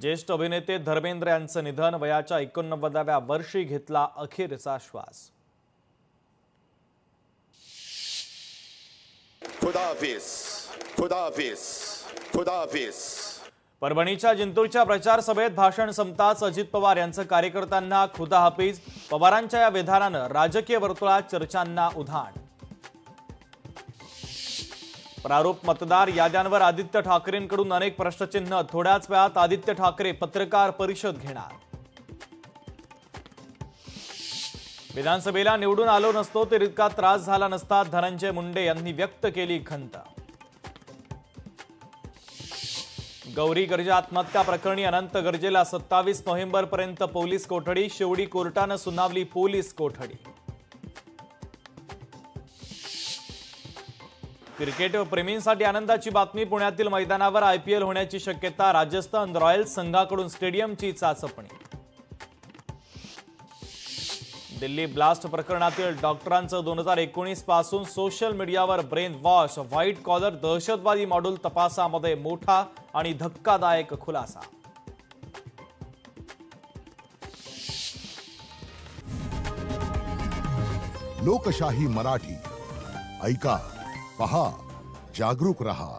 ज्येष्ठ अभिनेते धर्मेंद्र यांचं निधन, वयाच्या 89व्या वर्षी घेतला अखेरचा श्वास। खुदाहाफिज, खुदाहाफिज, खुदाहाफिज। परभणीच्या जिंतूरच्या प्रचार सभेत भाषण संपताच अजित पवार यांचं कार्यकर्त्यांना खुदाहाफिज। पवारांच्या या विधानानं राजकीय वर्तुळात चर्चांना उधाण। प्रारूप मतदार याद्यांवर आदित्य ठाकरेंकडून अनेक प्रश्नचिन्ह, थोड्याच वेळात आदित्य ठाकरे पत्रकार परिषद घेणार। विधानसभेला निवडून आलो नसतो तर इतका त्रास झाला नसता, धनंजय मुंडे यांनी व्यक्त केली खंत। गौरी गर्जे आत्महत्या प्रकरणी अनंत गर्जेला 27 नोव्हेंबरपर्यंत पोलीस कोठडी, शेवटी कोर्टानं सुनावली पोलीस कोठडी। क्रिकेट प्रेमींसाठी आनंदाची बातमी, पुण्यातील मैदानावर IPL होण्याची शक्यता, राजस्थान रॉयल्स संघाकडून स्टेडियमची चाचपणी। दिल्ली ब्लास्ट प्रकरणातील डॉक्टरांचं 2019 पासून सोशल मीडियावर ब्रेन वॉश, व्हाईट कॉलर दहशतवादी मॉड्यूल तपासामध्ये मोठा आणि धक्कादायक खुलासा। लोकशाही मराठी ऐका, पहा, जागरूक रहा।